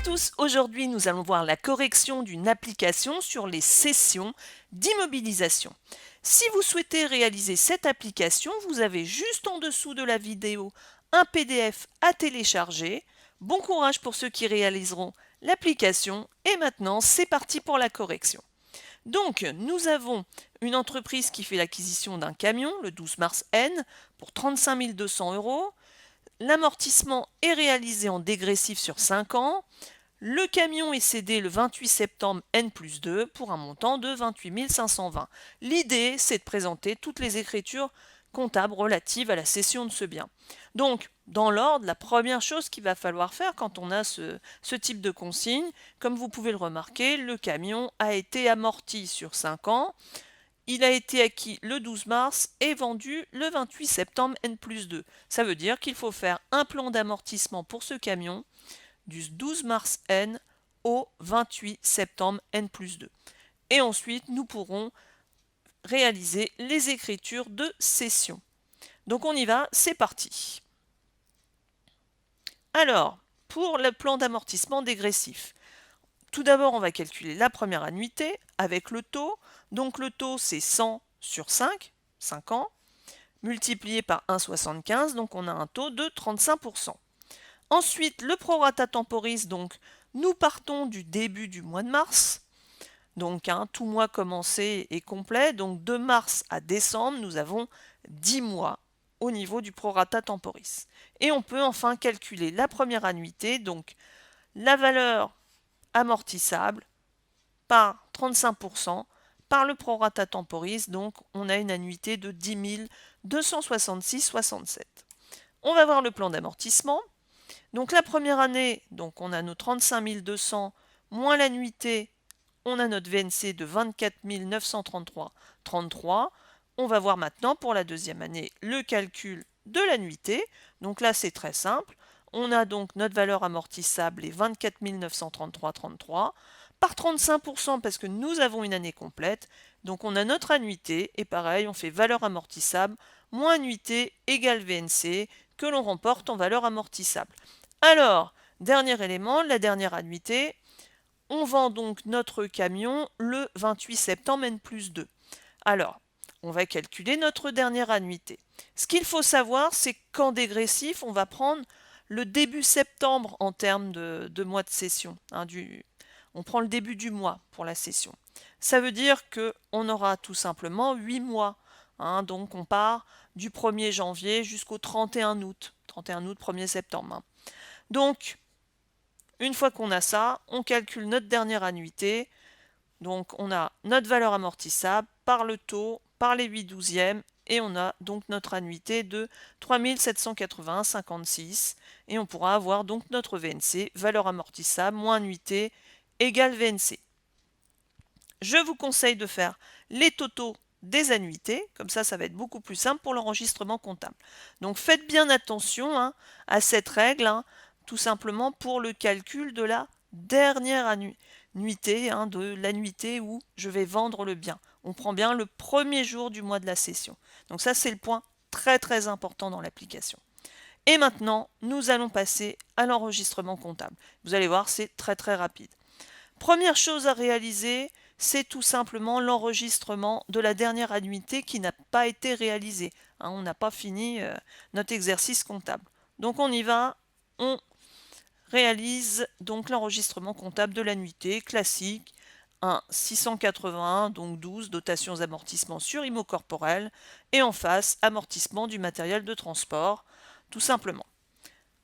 tous, aujourd'hui nous allons voir la correction d'une application sur les cessions d'immobilisation. Si vous souhaitez réaliser cette application, vous avez juste en dessous de la vidéo un PDF à télécharger. Bon courage pour ceux qui réaliseront l'application et maintenant c'est parti pour la correction. Donc nous avons une entreprise qui fait l'acquisition d'un camion, le 12 mars N, pour 35 200 €. L'amortissement est réalisé en dégressif sur 5 ans. Le camion est cédé le 28 septembre N+2 pour un montant de 28 520. L'idée, c'est de présenter toutes les écritures comptables relatives à la cession de ce bien. Donc, dans l'ordre, la première chose qu'il va falloir faire quand on a ce type de consigne, comme vous pouvez le remarquer, le camion a été amorti sur 5 ans. Il a été acquis le 12 mars et vendu le 28 septembre N+2. Ça veut dire qu'il faut faire un plan d'amortissement pour ce camion du 12 mars N au 28 septembre N+2. Et ensuite, nous pourrons réaliser les écritures de cession. Donc on y va, c'est parti. Alors, pour le plan d'amortissement dégressif, tout d'abord, on va calculer la première annuité avec le taux. Donc le taux, c'est 100 sur 5 ans, multiplié par 1,75, donc on a un taux de 35%. Ensuite, le prorata temporis, donc nous partons du début du mois de mars. Donc tout mois commencé et complet. Donc de mars à décembre, nous avons 10 mois au niveau du prorata temporis. Et on peut enfin calculer la première annuité, donc la valeur amortissable par 35% par le prorata temporis, donc on a une annuité de 10 266,67. On va voir le plan d'amortissement. Donc la première année, donc on a nos 35 200 moins l'annuité, on a notre VNC de 24 933,33. On va voir maintenant pour la deuxième année le calcul de l'annuité. Donc là c'est très simple. On a donc notre valeur amortissable est 24 933,33 par 35% parce que nous avons une année complète. Donc on a notre annuité et pareil on fait valeur amortissable moins annuité égale VNC que l'on remporte en valeur amortissable. Alors, dernier élément, la dernière annuité, on vend donc notre camion le 28 septembre N+2. Alors, on va calculer notre dernière annuité. Ce qu'il faut savoir, c'est qu'en dégressif, on va prendre le début septembre en termes de mois de session. On prend le début du mois pour la session. Ça veut dire qu'on aura tout simplement 8 mois. Donc on part du 1er janvier jusqu'au 31 août. 31 août, 1er septembre. Donc, une fois qu'on a ça, on calcule notre dernière annuité. Donc, on a notre valeur amortissable par le taux, par les 8 douzièmes, et on a donc notre annuité de 3 781,56. Et on pourra avoir donc notre VNC, valeur amortissable, moins annuité, égale VNC. Je vous conseille de faire les totaux des annuités, comme ça va être beaucoup plus simple pour l'enregistrement comptable. Donc faites bien attention à cette règle, tout simplement pour le calcul de la dernière annuité, de l'annuité où je vais vendre le bien. On prend bien le premier jour du mois de la session. Donc ça c'est le point très très important dans l'application. Et maintenant, nous allons passer à l'enregistrement comptable. Vous allez voir, c'est très très rapide. Première chose à réaliser, c'est tout simplement l'enregistrement de la dernière annuité qui n'a pas été réalisée. On n'a pas fini notre exercice comptable. Donc on y va, on réalise donc l'enregistrement comptable de l'annuité classique. 681, donc 12, dotations amortissements sur IMO corporel, et en face, amortissement du matériel de transport, tout simplement.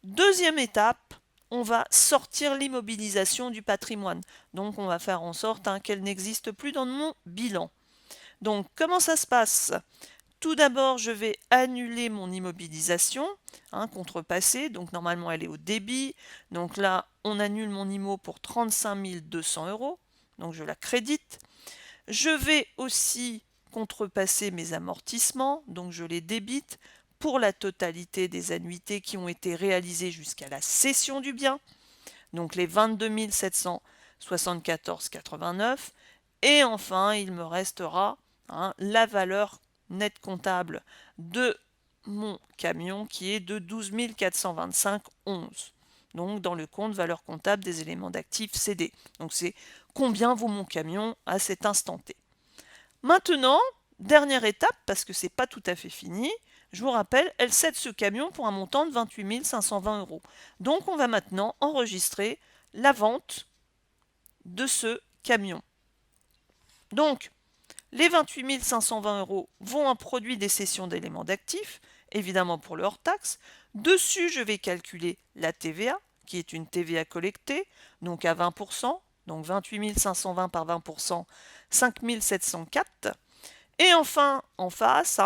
Deuxième étape, on va sortir l'immobilisation du patrimoine. Donc on va faire en sorte qu'elle n'existe plus dans mon bilan. Donc comment ça se passe? Tout d'abord, je vais annuler mon immobilisation, contrepassée, donc normalement elle est au débit. Donc là, on annule mon IMO pour 35 200 €, donc je la crédite. Je vais aussi contrepasser mes amortissements, donc je les débite pour la totalité des annuités qui ont été réalisées jusqu'à la cession du bien, donc les 22 774,89. Et enfin, il me restera la valeur nette comptable de mon camion qui est de 12 425,11. donc dans le compte valeur comptable des éléments d'actifs cédés. Donc c'est combien vaut mon camion à cet instant T. Maintenant, dernière étape, parce que c'est pas tout à fait fini, je vous rappelle, elle cède ce camion pour un montant de 28 520 euros. Donc on va maintenant enregistrer la vente de ce camion. Donc, les 28 520 euros vont en produit des cessions d'éléments d'actifs, évidemment pour le hors-taxe. Dessus, je vais calculer la TVA, qui est une TVA collectée, donc à 20%, donc 28 520 par 20%, 5 704. Et enfin, en face,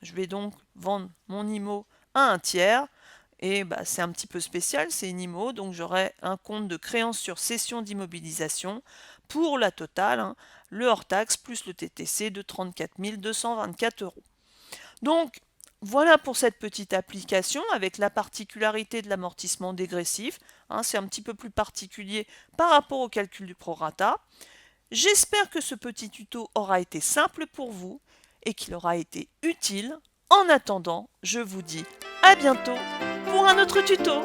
je vais donc vendre mon IMO à un tiers. Et c'est un petit peu spécial, c'est une IMO, donc j'aurai un compte de créance sur cession d'immobilisation pour la totale, le hors-taxe plus le TTC de 34 224 euros. Donc, voilà pour cette petite application avec la particularité de l'amortissement dégressif. C'est un petit peu plus particulier par rapport au calcul du prorata. J'espère que ce petit tuto aura été simple pour vous et qu'il aura été utile. En attendant, je vous dis à bientôt pour un autre tuto.